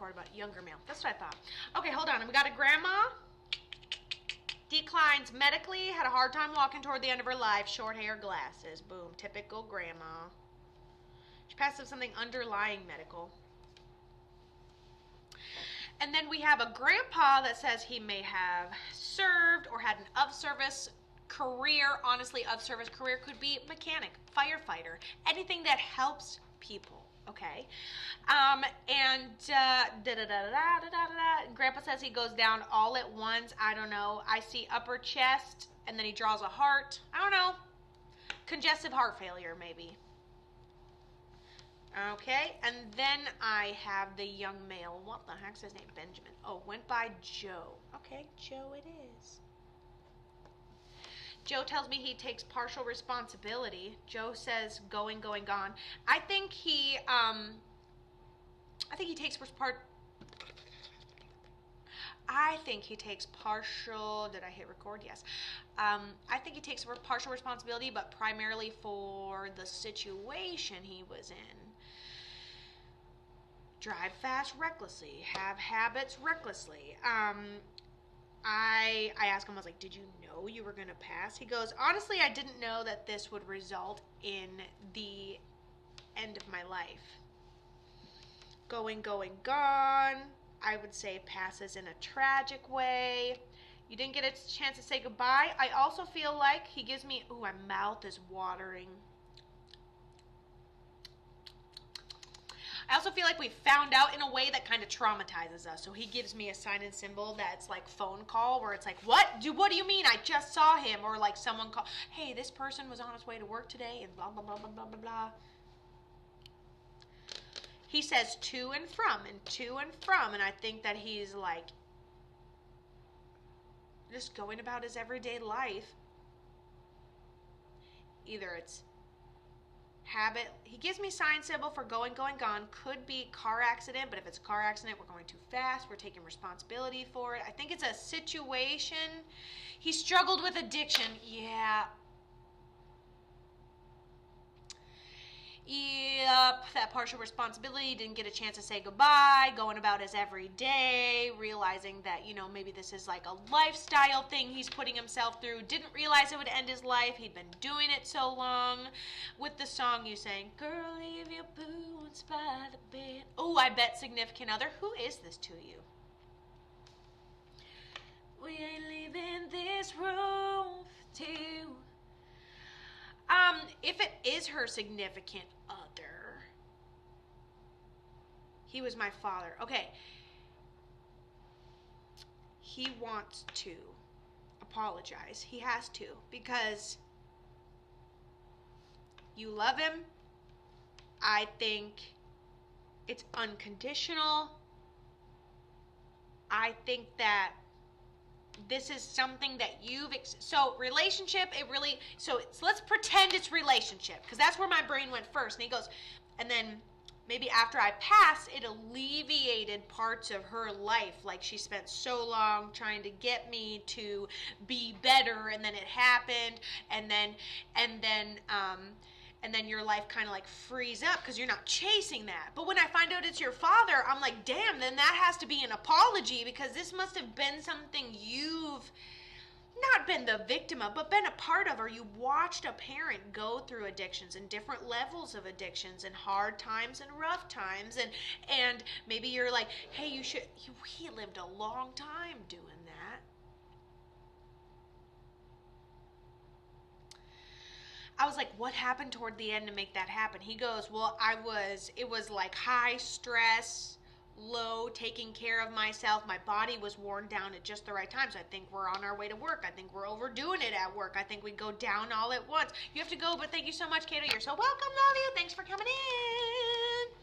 record about younger male. That's what I thought. Okay, hold on. We got a grandma. Declines medically, had a hard time walking toward the end of her life. Short hair, glasses. Boom. Typical grandma. She passed up something underlying medical. And then we have a grandpa that says he may have served or had an of-service career. Honestly, of-service career could be mechanic, firefighter, anything that helps people. Okay. Grandpa says he goes down all at once. I don't know. I see upper chest, and then he draws a heart. I don't know. Congestive heart failure, maybe. Okay, and then I have the young male. What the heck's his name? Benjamin. Oh, went by Joe. Okay, Joe it is. Joe tells me he takes partial responsibility. Joe says going, gone. I think he takes partial. Did I hit record? Yes. I think he takes partial responsibility, but primarily for the situation he was in. Drive fast recklessly. Have habits recklessly. I asked him, I was like, did you know you were going to pass? He goes, honestly, I didn't know that this would result in the end of my life. Going, gone. I would say passes in a tragic way. You didn't get a chance to say goodbye. I also feel like he gives me, my mouth is watering. I also feel like we found out in a way that kind of traumatizes us. So he gives me a sign and symbol that's like phone call, where it's like, what do you mean? I just saw him. Or like someone call, hey, this person was on his way to work today and blah, blah, blah, blah, blah, blah, blah. He says to and from. And I think that he's like just going about his everyday life. Either it's habit. He gives me sign symbol for going, gone. Could be car accident, but if it's a car accident, we're going too fast. We're taking responsibility for it. I think it's a situation. He struggled with addiction. Yeah. Yep, that partial responsibility, didn't get a chance to say goodbye, going about his everyday, realizing that, maybe this is like a lifestyle thing he's putting himself through, didn't realize it would end his life, he'd been doing it so long. With the song you sang, girl, leave your boots by the bed. Oh, I bet significant other. Who is this to you? We ain't leaving this room for two. If it is her significant other, he was my father. Okay. He wants to apologize. He has to, because you love him. I think it's unconditional. I think that this is something that so relationship, let's pretend it's relationship, because that's where my brain went first. And he goes, and then maybe after I pass, it alleviated parts of her life. Like she spent so long trying to get me to be better, and then it happened, and then your life kind of like frees up because you're not chasing that. But when I find out it's your father, I'm like, damn, then that has to be an apology, because this must have been something you've not been the victim of, but been a part of, or you watched a parent go through addictions and different levels of addictions and hard times and rough times. And maybe you're like, hey, he lived a long time doing that. I was like, what happened toward the end to make that happen? He goes, well, it was like high stress, low, taking care of myself. My body was worn down at just the right time. So I think we're on our way to work. I think we're overdoing it at work. I think we go down all at once. You have to go, but thank you so much, Kato. You're so welcome. Love you. Thanks for coming in.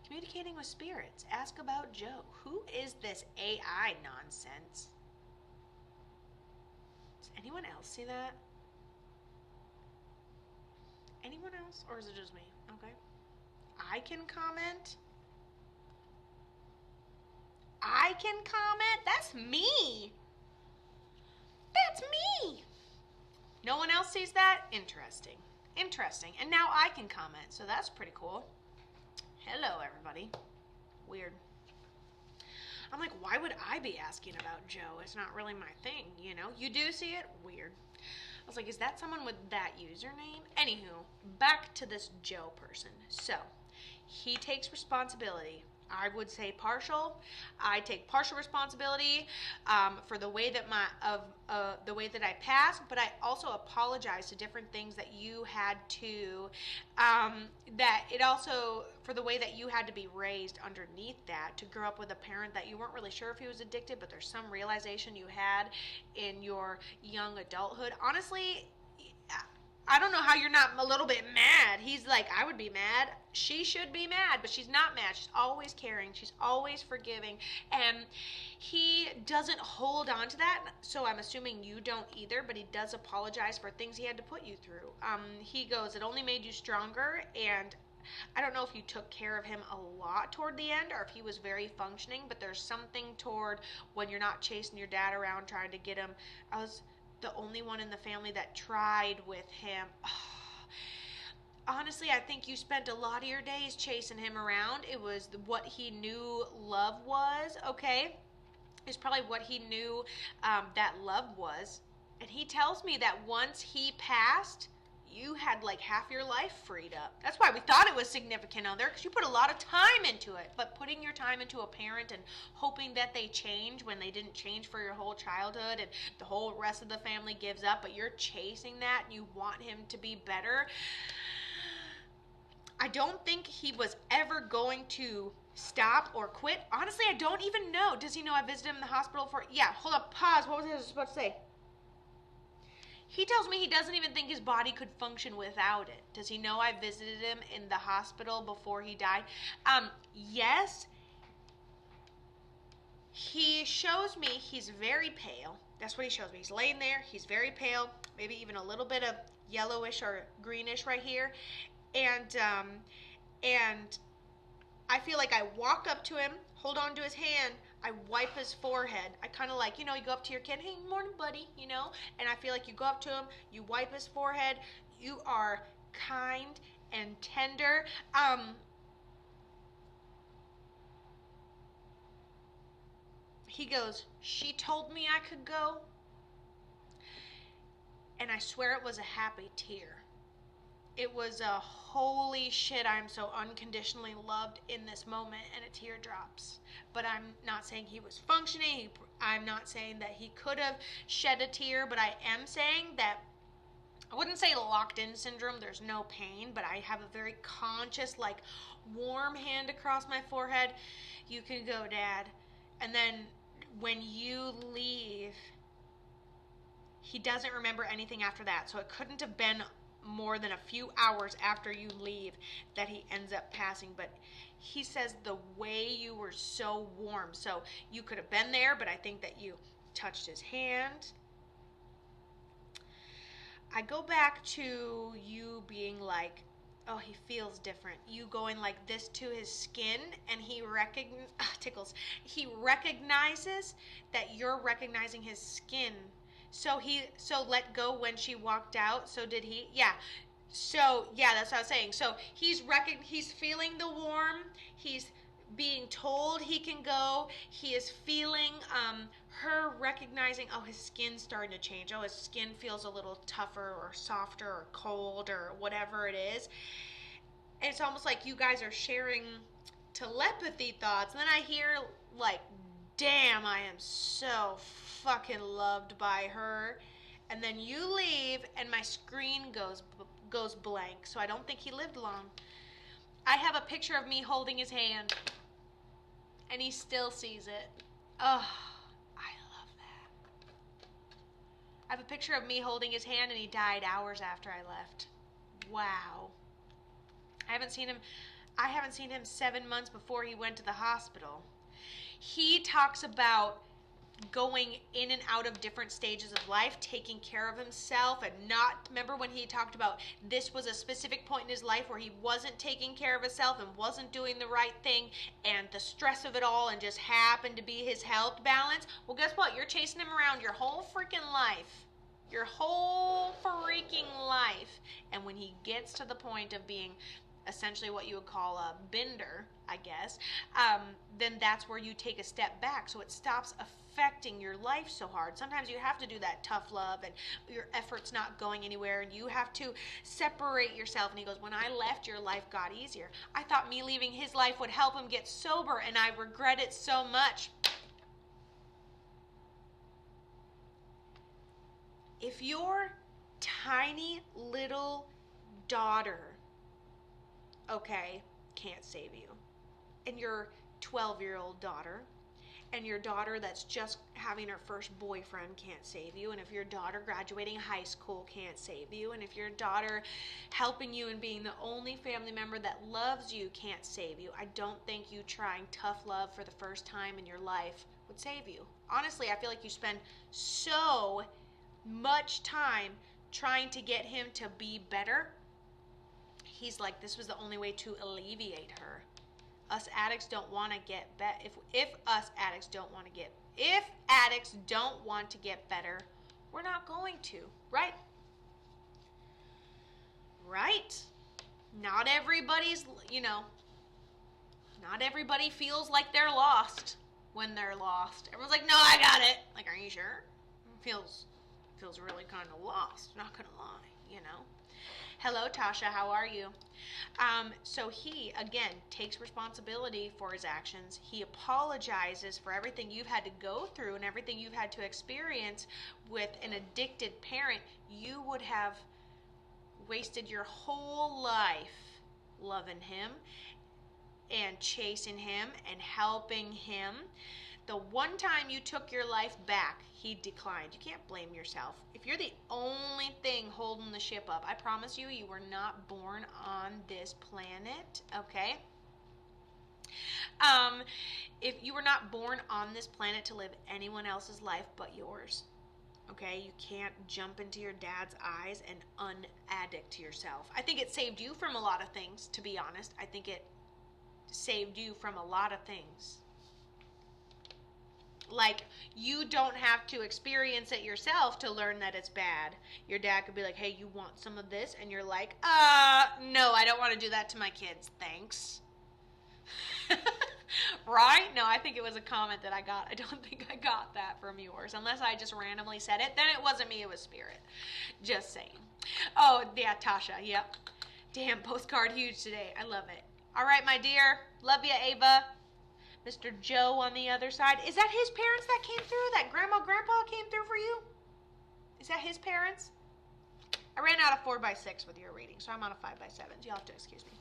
Communicating with spirits. Ask about Joe. Who is this AI nonsense? Does anyone else see that? Anyone else? Or is it just me? Okay. I can comment. That's me. That's me. No one else sees that? Interesting. And now I can comment. So that's pretty cool. Hello, everybody. Weird. I'm like, why would I be asking about Joe? It's not really my thing, you know? You do see it? Weird. I was like, is that someone with that username? Anywho, back to this Joe person. So, he takes responsibility. I would say partial. I take partial responsibility for the way that the way that I passed, but I also apologize to different things that you had to. That it also for the way that you had to be raised underneath that, to grow up with a parent that you weren't really sure if he was addicted, but there's some realization you had in your young adulthood. Honestly, I don't know how you're not a little bit mad. He's like, I would be mad. She should be mad, but she's not mad. She's always caring. She's always forgiving. And he doesn't hold on to that, so I'm assuming you don't either, but he does apologize for things he had to put you through. He goes, it only made you stronger, and I don't know if you took care of him a lot toward the end or if he was very functioning, but there's something toward when you're not chasing your dad around trying to get him. I was the only one in the family that tried with him. Honestly, I think you spent a lot of your days chasing him around. It was what he knew love was, okay? It's probably what he knew that love was. And he tells me that once he passed, you had like half your life freed up. That's why we thought it was significant other, because you put a lot of time into it. But putting your time into a parent and hoping that they change when they didn't change for your whole childhood and the whole rest of the family gives up, but you're chasing that and you want him to be better. I don't think he was ever going to stop or quit. Honestly, I don't even know. Does he know I visited him in the hospital for... Yeah, hold up, pause. What was I supposed to say? He tells me he doesn't even think his body could function without it. Does he know I visited him in the hospital before he died? Yes. He shows me he's very pale. That's what he shows me. He's laying there. He's very pale. Maybe even a little bit of yellowish or greenish right here. And I feel like I walk up to him, hold on to his hand, I wipe his forehead. I kind of like, you know, you go up to your kid, hey, morning, buddy, you know? And I feel like you go up to him, you wipe his forehead. You are kind and tender. He goes, she told me I could go. And I swear it was a happy tear. It was a holy shit, I'm so unconditionally loved in this moment, and a tear drops. But I'm not saying he was functioning. I'm not saying that he could have shed a tear, but I am saying that I wouldn't say locked in syndrome, there's no pain, but I have a very conscious, like, warm hand across my forehead. You can go, Dad. And then when you leave, he doesn't remember anything after that, so it couldn't have been more than a few hours after you leave that he ends up passing. But he says the way you were so warm, so you could have been there, but I think that you touched his hand. I go back to you being like, oh, he feels different. You going like this to his skin, and he tickles. He recognizes that you're recognizing his skin. So let go when she walked out. So did he? Yeah. So yeah, that's what I was saying. So he's feeling the warm. He's being told he can go. He is feeling her recognizing, oh, his skin's starting to change. Oh, his skin feels a little tougher or softer or cold or whatever it is. And it's almost like you guys are sharing telepathy thoughts. And then I hear like, damn, I am so fucking loved by her. And then you leave and my screen goes blank. So I don't think he lived long. I have a picture of me holding his hand, and he still sees it. Oh, I love that. I have a picture of me holding his hand, and he died hours after I left. Wow. I haven't seen him 7 months before he went to the hospital. He talks about going in and out of different stages of life, taking care of himself, and not, remember when he talked about this was a specific point in his life where he wasn't taking care of himself and wasn't doing the right thing, and the stress of it all, and just happened to be his health balance? Well, guess what? You're chasing him around your whole freaking life. Your whole freaking life. And when he gets to the point of being essentially what you would call a bender, I guess, then that's where you take a step back so it stops affecting your life so hard. Sometimes you have to do that tough love and your effort's not going anywhere and you have to separate yourself. And he goes, when I left, your life got easier. I thought me leaving his life would help him get sober and I regret it so much. If your tiny little daughter, okay, can't save you, and your 12-year-old daughter, and your daughter that's just having her first boyfriend can't save you, and if your daughter graduating high school can't save you, and if your daughter helping you and being the only family member that loves you can't save you, I don't think you trying tough love for the first time in your life would save you. Honestly, I feel like you spend so much time trying to get him to be better. He's like, this was the only way to alleviate her. Us addicts don't want to get better. If addicts don't want to get better, we're not going to, right? Right? Not everybody's, not everybody feels like they're lost when they're lost. Everyone's like, no, I got it. Like, are you sure? Feels really kind of lost, not gonna lie, Hello, Tasha, how are you? So he, again, takes responsibility for his actions. He apologizes for everything you've had to go through and everything you've had to experience with an addicted parent. You would have wasted your whole life loving him and chasing him and helping him. The one time you took your life back, he declined. You can't blame yourself. If you're the only thing holding the ship up, I promise you, you were not born on this planet, okay? If you were not born on this planet to live anyone else's life but yours, okay? You can't jump into your dad's eyes and unaddict yourself. I think it saved you from a lot of things, to be honest. I think it saved you from a lot of things. Like, you don't have to experience it yourself to learn that it's bad. Your dad could be like, hey, you want some of this? And you're like, no, I don't want to do that to my kids. Thanks. Right? No, I think it was a comment that I got. I don't think I got that from yours. Unless I just randomly said it. Then it wasn't me, it was Spirit. Just saying. Oh, yeah, Tasha. Yep. Damn, postcard huge today. I love it. All right, my dear. Love you, Ava. Mr. Joe on the other side. Is that his parents that came through? That grandma, grandpa came through for you? Is that his parents? I ran out of 4x6 with your reading, so I'm on a 5x7. You'll have to excuse me.